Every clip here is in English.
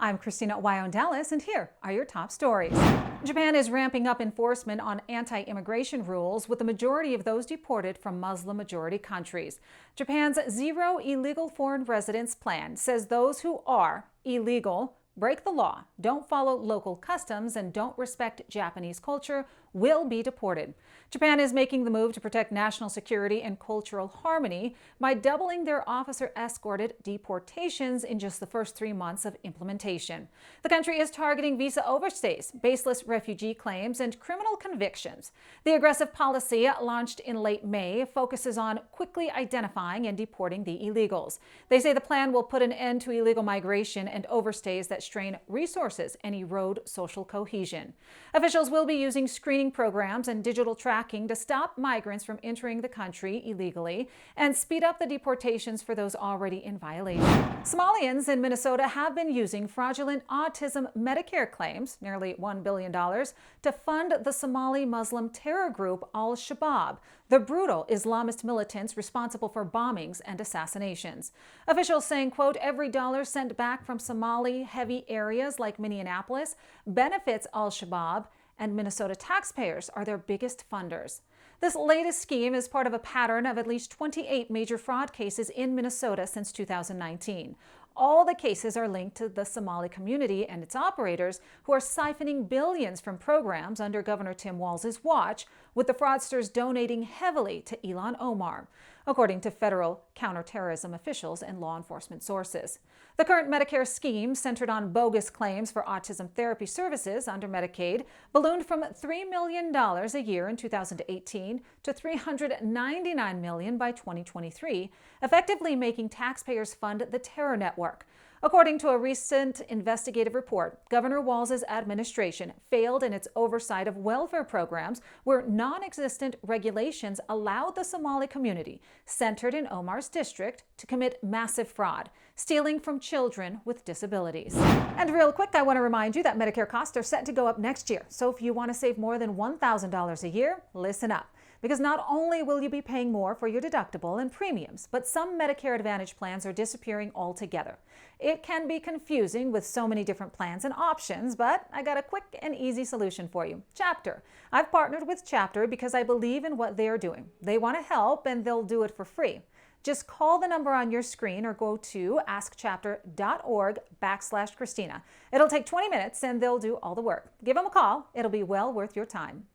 I'm Christina Aguayo in Dallas, and here are your top stories. Japan is ramping up enforcement on anti-immigration rules, with the majority of those deported from Muslim-majority countries. Japan's Zero Illegal Foreign Residents plan says those who are illegal, break the law, don't follow local customs, and don't respect Japanese culture will be deported. Japan is making the move to protect national security and cultural harmony by doubling their officer-escorted deportations in just the first 3 months of implementation. The country is targeting visa overstays, baseless refugee claims, and criminal convictions. The aggressive policy, launched in late May, focuses on quickly identifying and deporting the illegals. They say the plan will put an end to illegal migration and overstays that strain resources and erode social cohesion. Officials will be using screening programs and digital tracking to stop migrants from entering the country illegally and speed up the deportations for those already in violation. Somalians in Minnesota have been using fraudulent autism Medicare claims, nearly $1 billion, to fund the Somali Muslim terror group Al-Shabaab, the brutal Islamist militants responsible for bombings and assassinations. Officials saying, quote, every dollar sent back from Somali heavy areas like Minneapolis benefits Al-Shabaab, and Minnesota taxpayers are their biggest funders. This latest scheme is part of a pattern of at least 28 major fraud cases in Minnesota since 2019. All the cases are linked to the Somali community and its operators, who are siphoning billions from programs under Governor Tim Walz's watch, with the fraudsters donating heavily to Elon Omar, according to federal counterterrorism officials and law enforcement sources. The current Medicare scheme, centered on bogus claims for autism therapy services under Medicaid, ballooned from $3 million a year in 2018 to $399 million by 2023, effectively making taxpayers fund the terror network. According to a recent investigative report, Governor Walz's administration failed in its oversight of welfare programs where non-existent regulations allowed the Somali community, centered in Omar's district, to commit massive fraud, stealing from children with disabilities. And real quick, I want to remind you that Medicare costs are set to go up next year. So if you want to save more than $1,000 a year, listen up. Because not only will you be paying more for your deductible and premiums, but some Medicare Advantage plans are disappearing altogether. It can be confusing with so many different plans and options, but I got a quick and easy solution for you. Chapter. I've partnered with Chapter because I believe in what they are doing. They want to help, and they'll do it for free. Just call the number on your screen or go to askchapter.org/Christina. It'll take 20 minutes and they'll do all the work. Give them a call. It'll be well worth your time.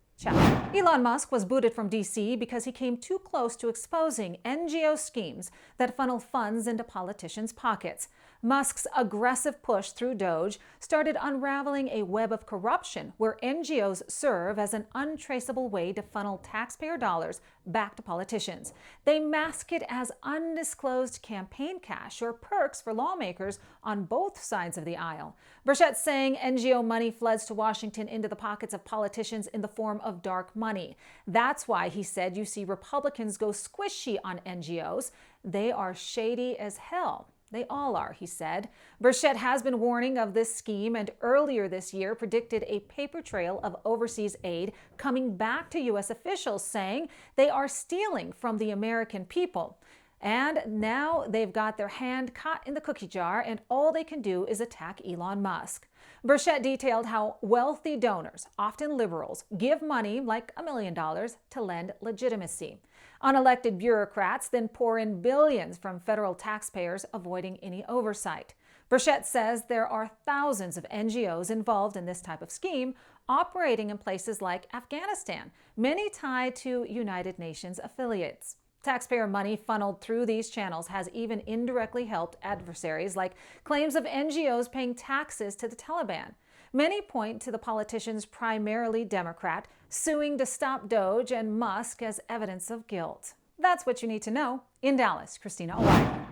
Elon Musk was booted from D.C. because he came too close to exposing NGO schemes that funnel funds into politicians' pockets. Musk's aggressive push through Doge started unraveling a web of corruption where NGOs serve as an untraceable way to funnel taxpayer dollars back to politicians. They mask it as undisclosed campaign cash or perks for lawmakers on both sides of the aisle. Burchett saying NGO money floods to Washington into the pockets of politicians in the form of dark money. That's why he said you see Republicans go squishy on NGOs. They are shady as hell. They all are, he said. Burchett has been warning of this scheme, and earlier this year predicted a paper trail of overseas aid coming back to U.S. officials, saying they are stealing from the American people. And now they've got their hand caught in the cookie jar, and all they can do is attack Elon Musk. Burchett detailed how wealthy donors, often liberals, give money like $1 million to lend legitimacy. Unelected bureaucrats then pour in billions from federal taxpayers, avoiding any oversight. Burchett says there are thousands of NGOs involved in this type of scheme, operating in places like Afghanistan, many tied to United Nations affiliates. Taxpayer money funneled through these channels has even indirectly helped adversaries, like claims of NGOs paying taxes to the Taliban. Many point to the politicians, primarily Democrat, suing to stop Doge and Musk as evidence of guilt. That's what you need to know. In Dallas, Christina Aguayo.